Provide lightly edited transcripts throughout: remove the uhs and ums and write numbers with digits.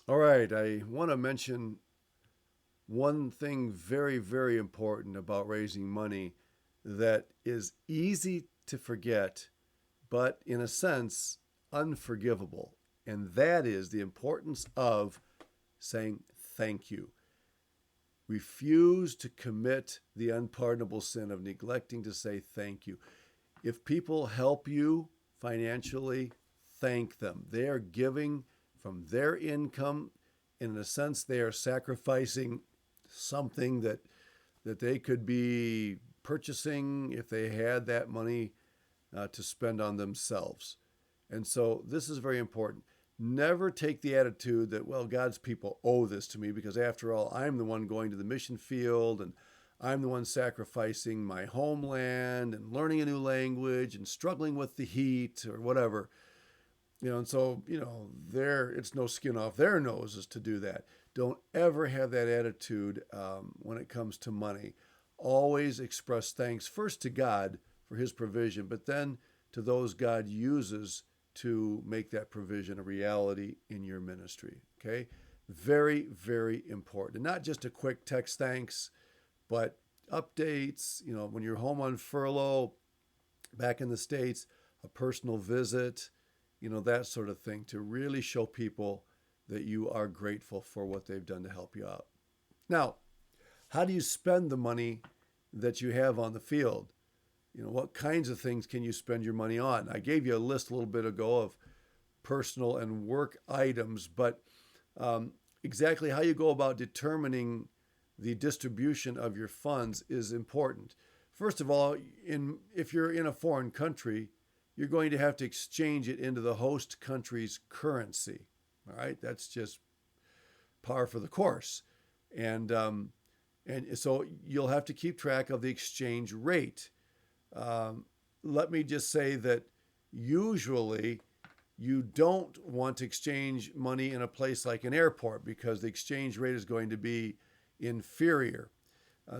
All right, I want to mention one thing very, very important about raising money that is easy to forget, but in a sense, unforgivable. And that is the importance of saying thank you. Refuse to commit the unpardonable sin of neglecting to say thank you. If people help you financially, thank them. They are giving from their income. In a sense, they are sacrificing something that they could be purchasing if they had that money to spend on themselves. And so this is very important. Never take the attitude that, well, God's people owe this to me because after all, I'm the one going to the mission field and I'm the one sacrificing my homeland and learning a new language and struggling with the heat or whatever. And so, there it's no skin off their noses to do that. Don't ever have that attitude when it comes to money. Always express thanks first to God for his provision, but then to those God uses to make that provision a reality in your ministry. Okay? Very, very important. And not just a quick text thanks, but updates, when you're home on furlough back in the States, a personal visit, that sort of thing to really show people that you are grateful for what they've done to help you out. Now, how do you spend the money that you have on the field? What kinds of things can you spend your money on? I gave you a list a little bit ago of personal and work items, but exactly how you go about determining the distribution of your funds is important. First of all, if you're in a foreign country, you're going to have to exchange it into the host country's currency. All right, that's just par for the course, and so you'll have to keep track of the exchange rate. Let me just say that usually you don't want to exchange money in a place like an airport because the exchange rate is going to be inferior.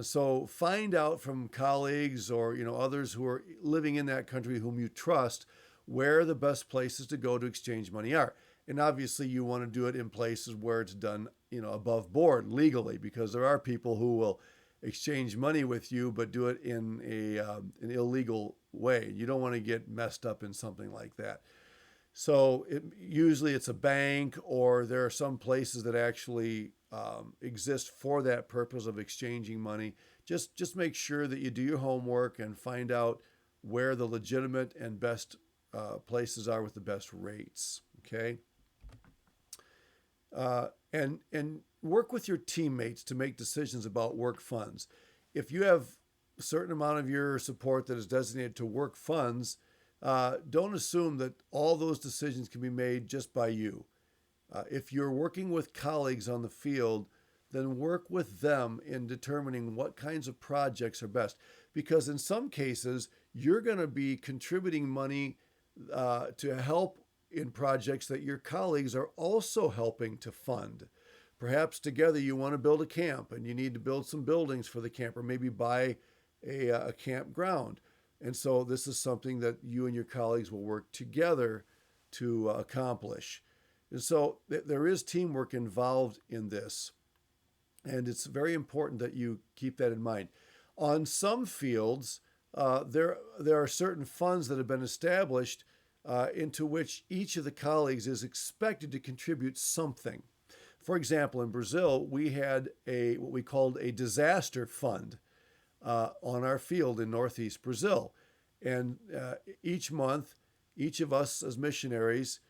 So find out from colleagues or others who are living in that country whom you trust where the best places to go to exchange money are. And obviously you want to do it in places where it's done above board legally, because there are people who will exchange money with you but do it in an illegal way. You don't want to get messed up in something like that. So usually it's a bank, or there are some places that actually exist for that purpose of exchanging money. Just make sure that you do your homework and find out where the legitimate and best places are with the best rates. Okay, and work with your teammates to make decisions about work funds. If you have a certain amount of your support that is designated to work funds, don't assume that all those decisions can be made just by you. If you're working with colleagues on the field, then work with them in determining what kinds of projects are best. Because in some cases, you're going to be contributing money to help in projects that your colleagues are also helping to fund. Perhaps together you want to build a camp and you need to build some buildings for the camp, or maybe buy a campground. And so this is something that you and your colleagues will work together to accomplish. And so there is teamwork involved in this. And it's very important that you keep that in mind. On some fields, there are certain funds that have been established into which each of the colleagues is expected to contribute something. For example, in Brazil, we had what we called a disaster fund on our field in northeast Brazil. And each month, each of us as missionaries,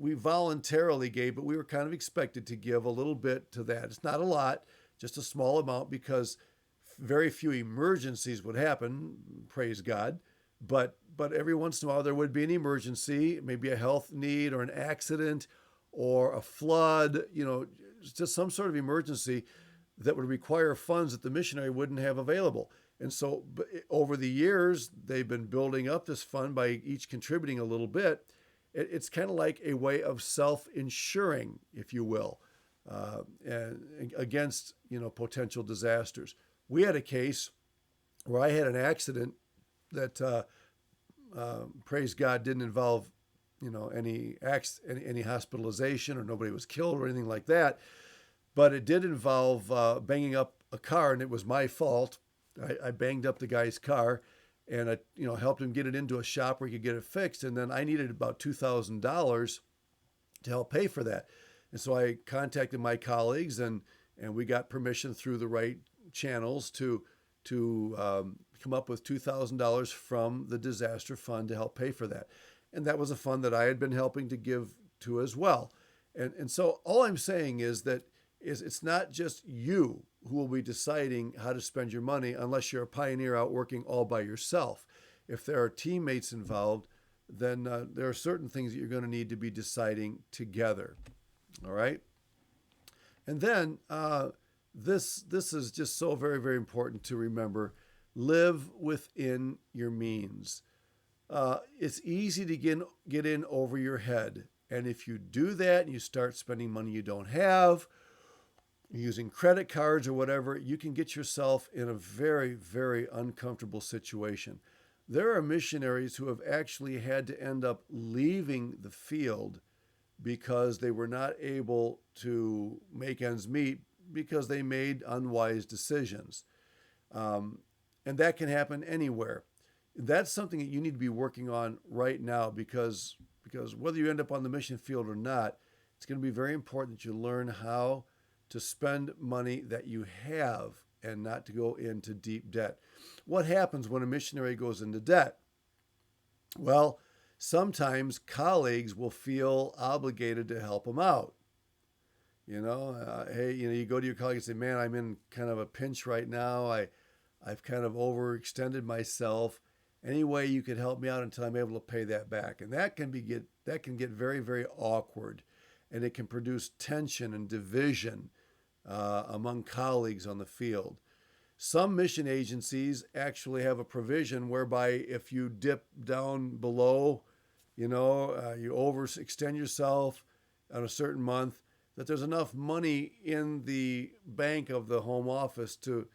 we voluntarily gave, but we were kind of expected to give a little bit to that. It's not a lot, just a small amount, because very few emergencies would happen, praise God. But every once in a while there would be an emergency, maybe a health need or an accident or a flood, just some sort of emergency that would require funds that the missionary wouldn't have available. And so over the years, they've been building up this fund by each contributing a little bit. It's kind of like a way of self-insuring, if you will, and against potential disasters. We had a case where I had an accident that, praise God, didn't involve any hospitalization, or nobody was killed or anything like that. But it did involve banging up a car, and it was my fault. I banged up the guy's car, and I helped him get it into a shop where he could get it fixed. And then I needed about $2,000 to help pay for that. And so I contacted my colleagues, and we got permission through the right channels to come up with $2,000 from the disaster fund to help pay for that. And that was a fund that I had been helping to give to as well. And so all I'm saying is that it's not just you who will be deciding how to spend your money unless you're a pioneer out working all by yourself. If there are teammates involved, then there are certain things that you're going to need to be deciding together. All right? And then this is just so very, very important to remember. Live within your means. It's easy to get in over your head. And if you do that and you start spending money you don't have, using credit cards or whatever, you can get yourself in a very, very uncomfortable situation. There are missionaries who have actually had to end up leaving the field because they were not able to make ends meet because they made unwise decisions. And that can happen anywhere. That's something that you need to be working on right now because whether you end up on the mission field or not, it's going to be very important that you learn how to spend money that you have and not to go into deep debt. What happens when a missionary goes into debt? Well, sometimes colleagues will feel obligated to help them out. Hey, you go to your colleague and say, man, I'm in kind of a pinch right now. I've kind of overextended myself. Any way you could help me out until I'm able to pay that back. And that can get very, very awkward. And it can produce tension and division among colleagues on the field. Some mission agencies actually have a provision whereby if you dip down below, you overextend yourself on a certain month, that there's enough money in the bank of the home office to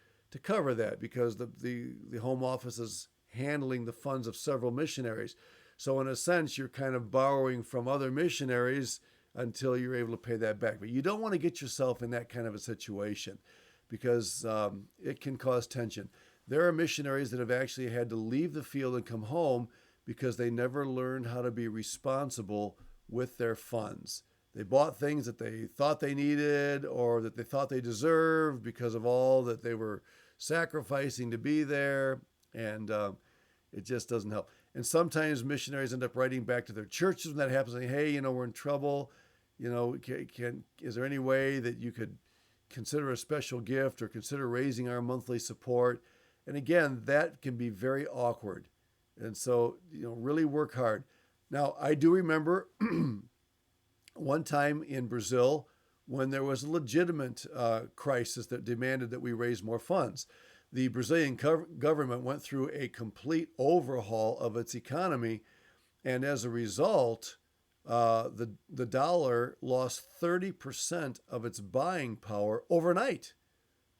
cover that because the home office is handling the funds of several missionaries. So in a sense, you're kind of borrowing from other missionaries until you're able to pay that back. But you don't want to get yourself in that kind of a situation because it can cause tension. There are missionaries that have actually had to leave the field and come home because they never learned how to be responsible with their funds. They bought things that they thought they needed or that they thought they deserved because of all that they were sacrificing to be there, and it just doesn't help. And sometimes missionaries end up writing back to their churches when that happens, saying, hey, we're in trouble. Is there any way that you could consider a special gift or consider raising our monthly support? And again, that can be very awkward. And so, really work hard. Now, I do remember one time in Brazil when there was a legitimate crisis that demanded that we raise more funds. The Brazilian government went through a complete overhaul of its economy, and as a result, the dollar lost 30% of its buying power overnight.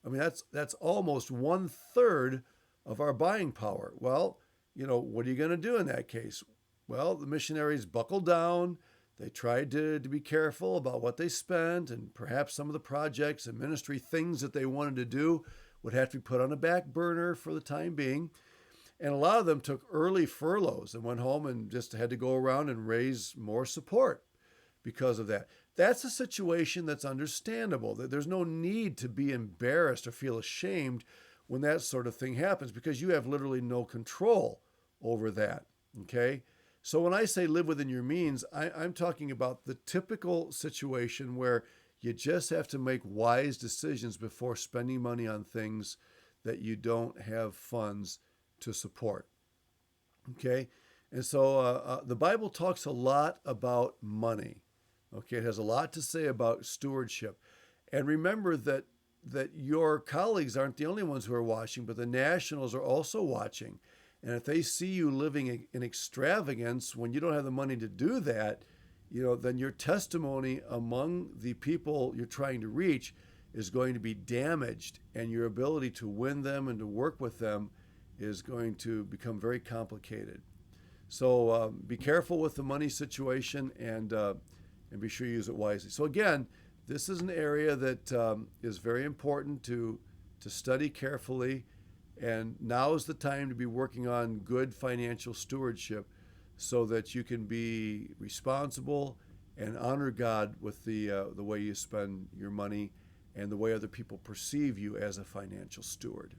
I mean, that's almost 1/3 of our buying power. Well, what are you going to do in that case? Well, the missionaries buckled down. They tried to be careful about what they spent, and perhaps some of the projects and ministry things that they wanted to do would have to be put on a back burner for the time being. And a lot of them took early furloughs and went home and just had to go around and raise more support because of that. That's a situation that's understandable. There's no need to be embarrassed or feel ashamed when that sort of thing happens because you have literally no control over that, okay? So when I say live within your means, I'm talking about the typical situation where you just have to make wise decisions before spending money on things that you don't have funds to support. Okay? And so the Bible talks a lot about money. Okay? It has a lot to say about stewardship. And remember that your colleagues aren't the only ones who are watching, but the nationals are also watching. And if they see you living in extravagance when you don't have the money to do that, then your testimony among the people you're trying to reach is going to be damaged, and your ability to win them and to work with them is going to become very complicated. So be careful with the money situation, and be sure you use it wisely. So again, this is an area that is very important to study carefully, and now is the time to be working on good financial stewardship so that you can be responsible and honor God with the way you spend your money and the way other people perceive you as a financial steward.